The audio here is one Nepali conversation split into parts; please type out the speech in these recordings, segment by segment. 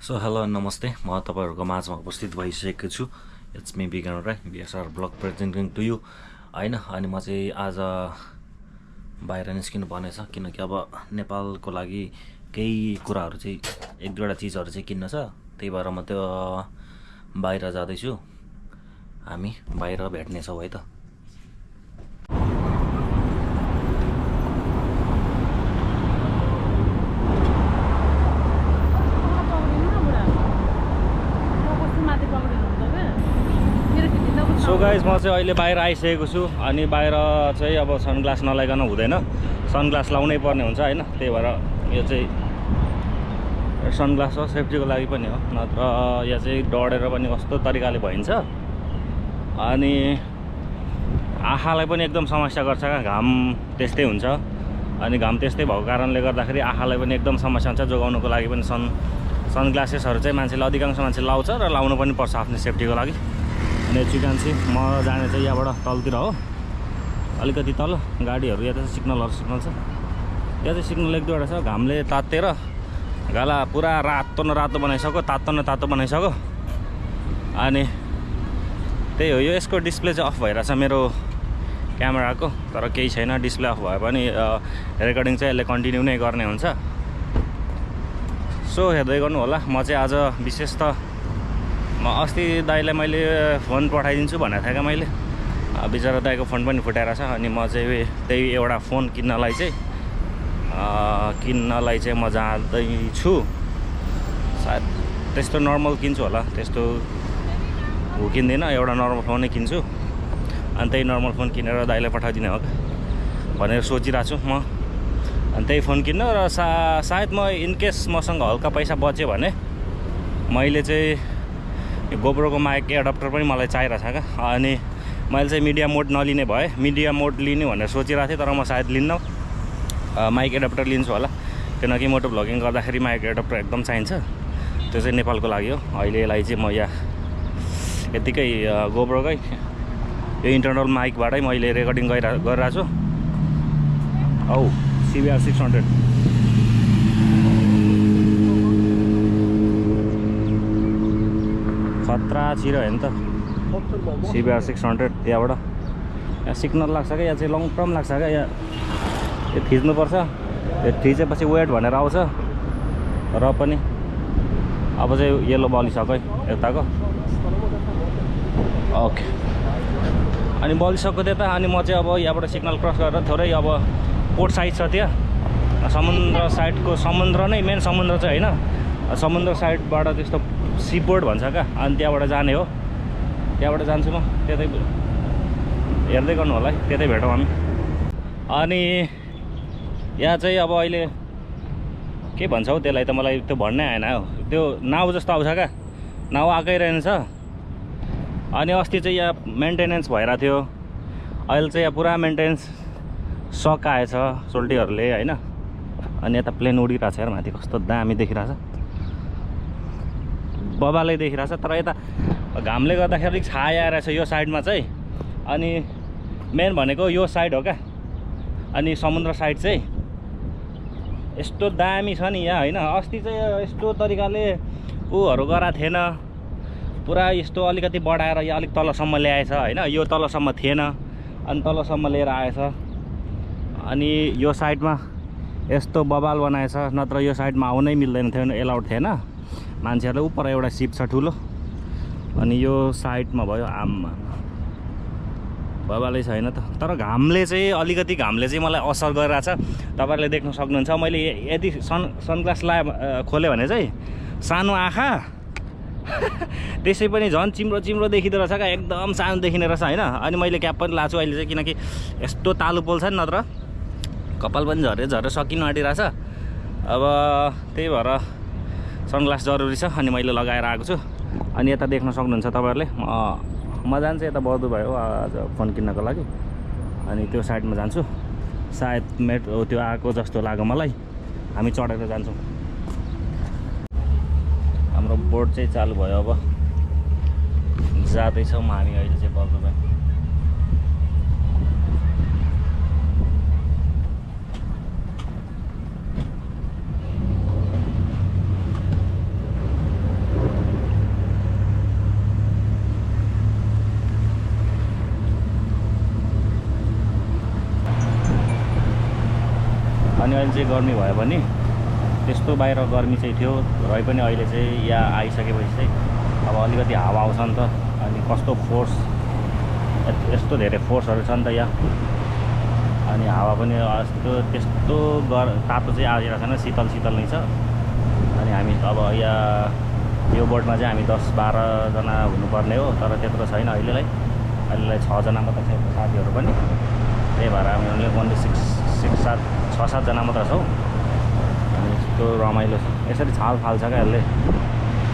सो हेलो नमस्ते म तपाईहरुको माझमा उपस्थित भइसकेको छु। It's me Bigan Rai BSR blog presenting to you हैन। अनि म चाहिँ आज बाहिर निस्किनु पर्ने छ किनकि अब नेपालको लागि केही कुराहरु चाहिँ एक दुईवटा चीजहरु चाहिँ किन्न छ। त्यही भएर म त्यो बाहिर जाँदै छु। हामी बाहिर भेट्ने छौं है त। सो गाइज म चाहिँ अहिले बाहिर आइसकेको छु। अनि बाहिर चाहिँ अब सनग्लास नलाइकन हुँदैन, सनग्लास लाउनै पर्ने हुन्छ हैन। त्यही भएर यो चाहिँ सनग्लास हो, सेफ्टीको लागि पनि हो, नत्र यहाँ चाहिँ डढेर पनि कस्तो तरिकाले भइन्छ। अनि आँखालाई पनि एकदम समस्या गर्छ क्या, घाम त्यस्तै हुन्छ। अनि घाम त्यस्तै भएको कारणले गर्दाखेरि आँखालाई पनि एकदम समस्या हुन्छ। जोगाउनुको लागि पनि सनग्लासेसहरु चाहिँ मान्छेले अधिकांश मान्छे लाउँछ र लाउनु पनि पर्छ आफ्नो सेफ्टीको लागि। अनि चिकान्सी म जाने चाहिँ यहाँबाट तलतिर हो, अलिकति तल गाडीहरु यहाँ चाहिँ सिग्नल छ। यहाँ चाहिँ सिग्नल एक दुईवटा छ। घामले तातेर गाला पुरा रातो न रातो बनाइसक्यो, तातो न तातो बनाइसक्यो। अनि त्यही हो, यो यसको डिस्प्ले चाहिँ अफ भइरहेछ मेरो क्यामेराको, तर केही छैन। डिस्प्ले अफ भए पनि रेकर्डिङ चाहिँ यसले कन्टिन्यू नै गर्ने हुन्छ। सो हेर्दै गर्नु होला। म चाहिँ आज विशेष त अस्ति दाइलाई मैले फोन पठाइदिन्छु भनेको थिएँ क्या मैले, बिचरा दाइको फोन पनि फुटाएर छ। अनि म चाहिँ त्यही एउटा फोन किन्नलाई चाहिँ म जाँदैछु। सायद त्यस्तो नर्मल किन्छु होला, त्यस्तो किन्दिनँ, एउटा नर्मल फोनै किन्छु। अनि त्यही नर्मल फोन किनेर दाइलाई पठाइदिने हो भनेर सोचिरहेको छु म। अनि त्यही फोन किन्न र सायद म इनकेस मसँग हल्का पैसा बच्यो भने मैले चाहिँ गोप्रोको माइक एडप्टर पनि मलाई चाहिरहेछ क्या। अनि मैले चाहिँ मिडिया मोड नलिने भए मिडिया मोड लिने भनेर सोचिरहेको थिएँ, तर म सायद लिन्न, माइक एडप्टर लिन्छु होला। किनकि मोटो भ्लगिङ गर्दाखेरि माइक एडप्टर एकदम चाहिन्छ। त्यो चाहिँ नेपालको लागि हो। अहिले यसलाई चाहिँ म यहाँ यतिकै गोप्रोकै यो इन्टरनल माइकबाटै मैले रेकर्डिङ गरिरहेको छु। औ CBR 600 खतरा छिरो हेर्नु त। CBR 600 यहाँबाट यहाँ सिग्नल लाग्छ क्या, यहाँ चाहिँ लङ टर्म लाग्छ क्या। यहाँ यो थिच्नुपर्छ, यो थिचेपछि वेट भनेर आउँछ। र पनि अब चाहिँ येलो बलिसक्यो यताको। ओके, अनि बलिसक्यो त्यता। अनि म चाहिँ अब यहाँबाट सिग्नल क्रस गरेर थोरै अब पोर्ट साइड छ त्यहाँ, समुद्र साइडको, समुद्र नै मेन समुद्र चाहिँ होइन, समुद्र साइडबाट त्यस्तो सीपोर्ट भन्छ क्या। अनि त्यहाँबाट जाने हो, त्यहाँबाट जान्छु म। त्यतै हेर्दै गर्नु होला है, त्यतै भेटौँ हामी। अनि यहाँ चाहिँ अब अहिले के भन्छ हौ त्यसलाई त मलाई त्यो भन्नै आएन हो। त्यो नाउ जस्तो आउँछ क्या, नाउ आएकै रहेछ। अनि अस्ति चाहिँ यहाँ मेन्टेनेन्स भइरहेको थियो, अहिले चाहिँ यहाँ पुरा मेन्टेनेन्स सकाएछ सोल्टीहरूले होइन। अनि यता प्लेन उडिरहेछ यार, माथि कस्तो दामी देखिरहेछ, बबालै देखिरहेछ। तर यता घामले गर्दाखेरि छाया रहेछ यो साइडमा चाहिँ। अनि मेन भनेको यो साइड हो क्या। अनि समुद्र साइड चाहिँ यस्तो दामी छ नि यहाँ होइन। अस्ति चाहिँ यस्तो तरिकाले उहरू गराएको थिएन, पुरा यस्तो अलिकति बढाएर यहाँ अलिक तलसम्म ल्याएछ होइन। यो तलसम्म थिएन, अनि तलसम्म लिएर आएछ। अनि यो साइडमा यस्तो बबाल बनाएछ, नत्र यो साइडमा आउनै मिल्दैन थियो, एलाउड थिएन मान्छेहरूलाई। उपर एउटा सिप छ ठुलो, अनि यो साइडमा भयो। आम्मा बबालै छैन त। तर घामले चाहिँ अलिकति मलाई असर गरिरहेछ, तपाईँहरूले देख्न सक्नुहुन्छ। मैले यदि सनग्लास खोल्यो भने चाहिँ सानो आँखा त्यसै पनि झन् चिम्रो देखिँदो रहेछ क्या, एकदम सानो देखिने रहेछ होइन। अनि मैले क्याप पनि लाएको छु अहिले चाहिँ, किनकि यस्तो तालु पोल्छ नि, नत्र कपाल पनि झरेर सकिनु आँटिरहेछ। अब त्यही भएर सनग्लास जरुरी छ। अनि मैले लगाएर आएको छु। अनि यता देख्न सक्नुहुन्छ तपाईँहरूले, म जान्छु यता बौद्ध भयो आज फोन किन्नको लागि। अनि त्यो साइडमा जान्छु, सायद त्यो आएको जस्तो लाग्यो मलाई। हामी चढेर जान्छौँ। हाम्रो बोट चाहिँ चालु भयो, अब जाँदैछौँ हामी अहिले चाहिँ बौद्ध भयो। अनि अहिले चाहिँ गर्मी भयो भने त्यस्तो बाहिर गर्मी चाहिँ थियो र पनि अहिले चाहिँ यहाँ आइसकेपछि चाहिँ अब अलिकति हावा आउँछ नि त। अनि कस्तो फोर्स यस्तो धेरै फोर्सहरू छ नि त यहाँ। अनि हावा पनि त्यस्तो तातो चाहिँ आइरहेको छैन, शीतल शीतल नै छ। अनि हामी अब यहाँ यो बोटमा चाहिँ हामी 10-12 जना हुनुपर्ने हो, तर त्यत्रो छैन अहिलेलाई 6 जना मात्र छ साथीहरू पनि। त्यही भएर हामी ओन्ली 6-7 जना मात्र छौँ। अनि यस्तो रमाइलो छ, यसरी छाल फाल्छ क्या यसले।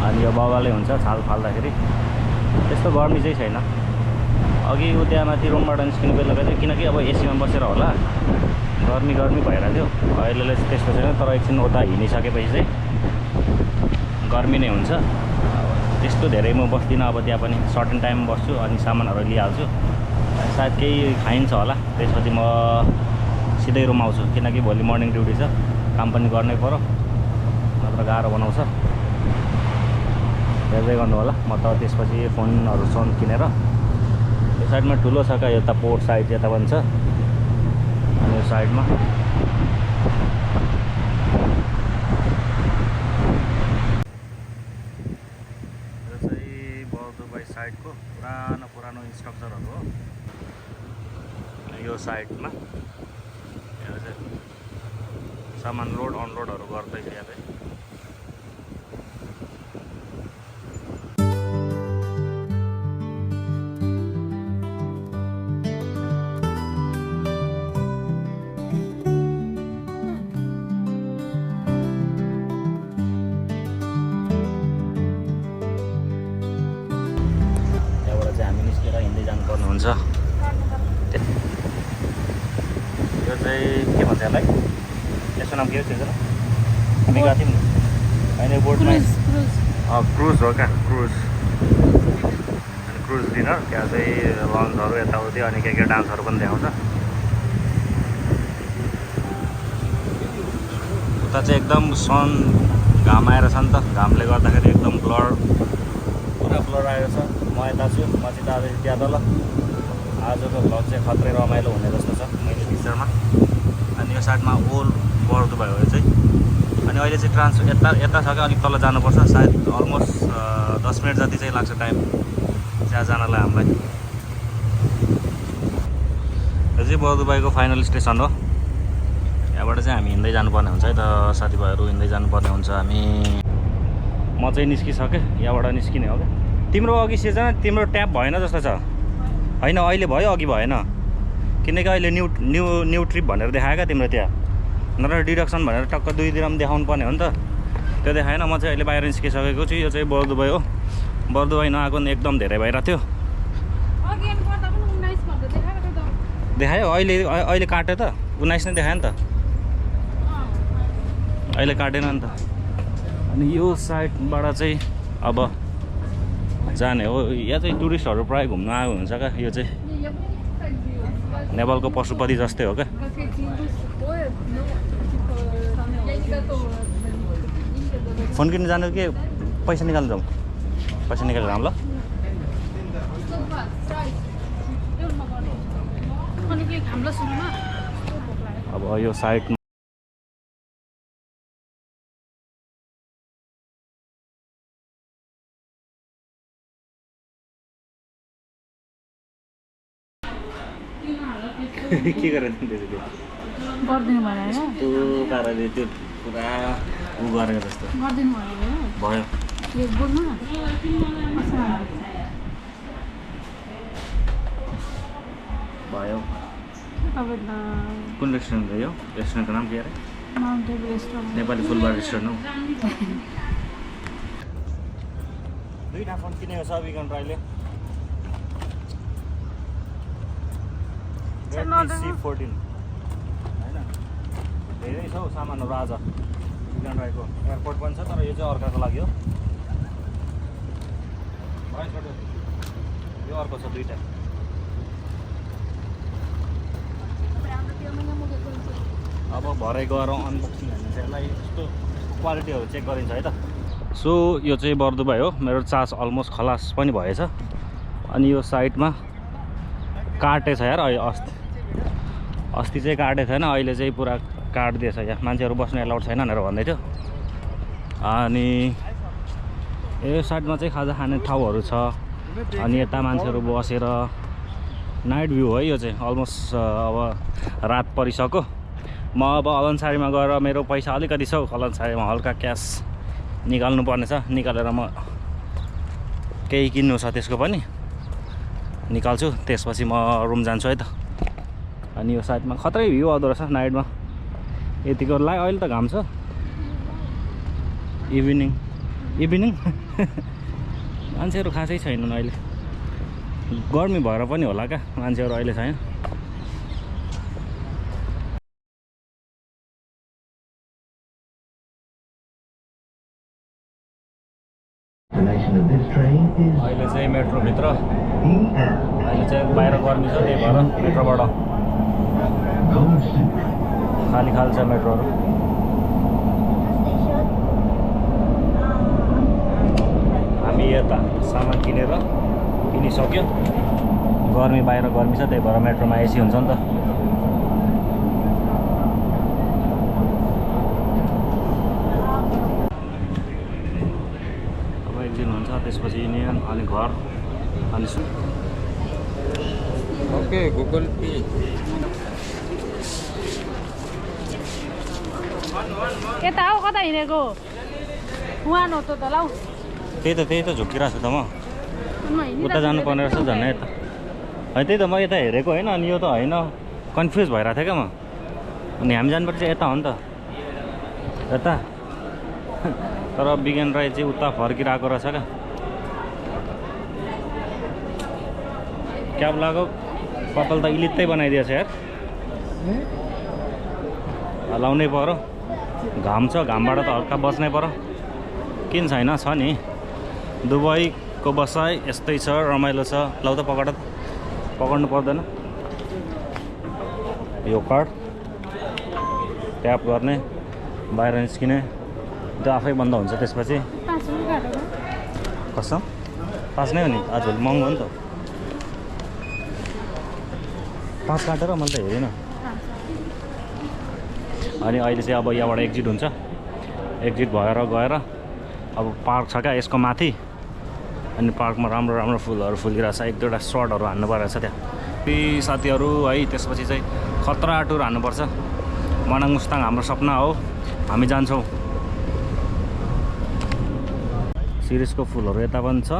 अनि यो बगालै हुन्छ छाल फाल्दाखेरि, त्यस्तो गर्मी चाहिँ छैन। अघि उ त्यहाँ माथि रुमबाट निस्किनु बेला चाहिँ, किनकि अब एसीमा बसेर होला गर्मी भइरहेको थियो। अहिले त्यस्तो छैन, तर एकछिन उता हिँडिसकेपछि चाहिँ गर्मी नै हुन्छ। त्यस्तो धेरै म बस्दिनँ अब त्यहाँ पनि, सर्टेन टाइम बस्छु अनि सामानहरू लिइहाल्छु। सायद केही खाइन्छ होला, त्यसपछि म सिधै रुम आउँछु, किनकि भोलि मर्निङ ड्युटी छ, काम पनि गर्नै पर्यो, नत्र गाह्रो बनाउँछ। हेर्दै गर्नु होला। म त त्यसपछि फोन किनेर यो साइडमा ठुलो छ क्या, यता पोर्ट साइड यता पनि छ। अनि यो साइडमा यो चाहिँ बलदुबाई साइडको पुरानो स्ट्रक्चरहरू हो। यो साइडमा यो चाहिँ सामान लोड अनलोडहरू गर्दैछ यहाँ चाहिँ। हुन्छ यो चाहिँ के भन्छ यसलाई, यसको नाम के हो त्यो? हामी गएको थियौँ नि होइन बोटमा, क्रुज हो क्या, क्रुज। अनि क्रुज डिनर त्यहाँ चाहिँ लन्चहरू यताउति अनि के डान्सहरू पनि देखाउँछ। उता चाहिँ एकदम सन घाम आएर छ नि त, घामले गर्दाखेरि एकदम पुरा ब्लर आएको छ। म यता छु, म चाहिँ आज त्यहाँ तल। आजको भ्लग चाहिँ खत्रै रमाइलो हुने जस्तो छ मैले पिक्चरमा। अनि यो साइडमा ओल्ड बलदुबाई हो यो चाहिँ। अनि अहिले चाहिँ यता छ क्या, अलिक तल जानुपर्छ, सायद अलमोस्ट 10 मिनट जति चाहिँ लाग्छ टाइम त्यहाँ जानलाई हामीलाई। यो चाहिँ बलदुबाईको फाइनल स्टेसन हो। यहाँबाट चाहिँ हामी हिँड्दै जानुपर्ने हुन्छ है त, साथीभाइहरू हिँड्दै जानुपर्ने हुन्छ। हामी म चाहिँ निस्किसकेँ, यहाँबाट निस्किने हो क्या। तिम्रो अघि सिर्जना तिम्रो ट्याप भएन जस्तो छ होइन? अहिले भयो, अघि भएन, किनकि अहिले न्यू ट्रिप भनेर देखायो क्या तिम्रो त्यहाँ, नत्र डिडक्सन भनेर टक्क 2 दिनमा देखाउनु पर्ने हो नि त, त्यो देखाएन। म चाहिँ अहिले बाहिर निस्किसकेको छु। यो चाहिँ बलदुबाई हो। बलदुबाई नआएको नि एकदम धेरै भइरहेको थियो। देखायो अहिले काट्यो त, 19 नै देखायो नि त, अहिले काटेन नि त। अनि यो साइडबाट चाहिँ अब जाने हो। यहाँ चाहिँ टुरिस्टहरू प्रायः घुम्न आएको हुन्छ क्या। यो चाहिँ नेपालको पशुपति जस्तै हो क्या। फोन किन्नु जानु कि पैसा निकाल्नु जाउँ? पैसा निकालेर जाऊँ ल। अब यो साइडमा के गरेर दिँदैछ त्यो? गर्दिनु भएन हैन? त्यो पाराले त्यो पुरा उ गरेको जस्तो गर्दिनु भएन भयो। यो बोल्नु न। भयो। अब त कुन रेस्टुरेन्ट हो यो? रेस्टुरेन्टको नाम के अरे? माउन्ट एभरेस्ट नेपाली फुलबार रेस्टुरेन्ट हो। दुईटा फोन किनेको छ विगन राईले। C14 हैन, धेरै छ हौ सामानहरू आज विगन राईको। एयरपोर्ट पनि छ, तर यो चाहिँ अर्काको लागि हो। यो अर्को छ दुईटा। अब भरे गएर अनबक्सिङ हाल्ने चाहिँ यसलाई यस्तो क्वालिटीहरू चेक गरिन्छ है त। सो यो चाहिँ बलदुबाई हो। मेरो चार्ज अलमोस्ट खलास पनि भएछ। अनि यो साइडमा काटेछ यार, अस्ति चाहिँ काटेको थिएन, अहिले चाहिँ पुरा काटिदिएछ यहाँ मान्छेहरू बस्नु एलाउड छैन भनेर भन्दै थियो अनि यो साइडमा चाहिँ खाजा खाने ठाउँहरू छ अनि यता मान्छेहरू बसेर नाइट भ्यू है यो चाहिँ अलमोस्ट अब रात परिसक्यो म अब अलनसारीमा गएर मेरो पैसा अलिकति छ अलनसारीमा हल्का क्यास निकाल्नु पर्ने छ निकालेर म केही किन्नु छ त्यसको पनि निकाल्छु त्यसपछि म रुम जान्छु है त अनि यो साइडमा खतरै भ्यू आउँदो रहेछ नाइटमा यतिको अहिले त घाम छ इभिनिङ मान्छेहरू खासै छैनन् अहिले गर्मी भएर पनि होला क्या मान्छेहरू अहिले छैन अहिले चाहिँ मेट्रोभित्र अहिले चाहिँ बाहिर गर्मी छ त्यही भएर मेट्रोबाट खाली छ मेट्रोहरू हामी यता सामान किनिसक्यो गर्मी बाहिर गर्मी छ त्यही भएर मेट्रोमा एसी हुन्छ नि त अब एकदिन हुन्छ त्यसपछि युनियन अनि घर अनि ओके गुगल पे यता हो कता हिँडेको उहाँ हो त ल त्यही त झुक्किरहेको छु त म उता जानुपर्ने रहेछ झन् यता है त्यही त म यता हेरेको होइन अनि यो त होइन कन्फ्युज भइरहेको थियो क्या म अनि हामी जानुपर्छ यता हो नि त यता तर बिगेन राई चाहिँ उता फर्किरहेको रहेछ क्या क्याब लगाएको कपाल त इलित्तै बनाइदिएछ यार लाउनै पर्यो घाम छ घामबाट त हल्का बस्नै पर्यो किन छैन छ नि दुबईको बसाइ यस्तै छ रमाइलो छ लौ त पकड्नु पर्दैन यो कार्ड ट्याप गर्ने बाहिर निस्किने त्यो आफै बन्द हुन्छ त्यसपछि कसम 5 नै हो नि आज महँगो हो नि त 5 काटेर मैले त हेरिनँ अनि अहिले चाहिँ अब यहाँबाट एक्जिट हुन्छ एक्जिट भएर गएर अब पार्क छ क्या यसको माथि अनि पार्कमा राम्रो फुलहरू फुलिरहेछ एक दुईवटा सर्टहरू हान्नु परेको छ त्यहाँ ती साथीहरू है त्यसपछि चाहिँ खतरा टुर हान्नुपर्छ मनाङ मुस्ताङ हाम्रो सपना हो हामी जान्छौँ सिरिजको फुलहरू यता पनि छ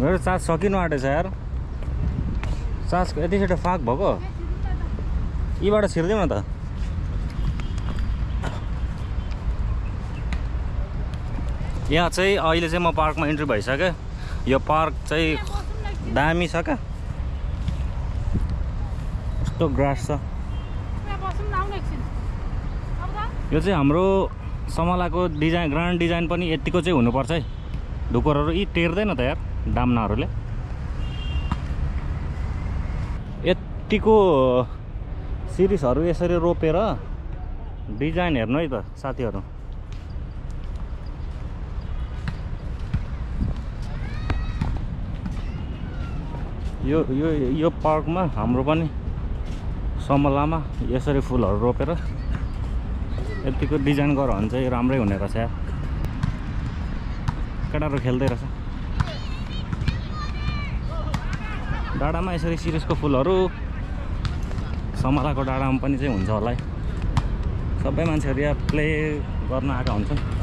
मेरो चार्ज सकिनु आँटेछ यार चार्ज यति छिटो फाक भएको यीबाट छिर्दिउँ न त यहाँ चाहिँ अहिले चाहिँ म पार्कमा इन्ट्री भइसकेँ यो पार्क चाहिँ दामी छ क्या कस्तो ग्रास छ यो चाहिँ हाम्रो समलाको डिजाइन ग्रान्ड डिजाइन पनि यतिको चाहिँ हुनुपर्छ है ढुकुरहरू यी टेर्दैन त यार डाम्नाहरूले यतिको सिरिजहरू यसरी रोपेर डिजाइन हेर्नु है त साथीहरू यो पार्कमा हाम्रो पनि समलामा यसरी फुलहरू रोपेर यतिको डिजाइन गर भने चाहिँ राम्रै हुने रहेछ यार केटाहरू खेल्दै रहेछ डाँडामा यसरी सिरिजको फुलहरू समलाको डाँडामा पनि चाहिँ हुन्छ होला है सबै मान्छेहरू यहाँ प्ले गर्न आएका हुन्छन्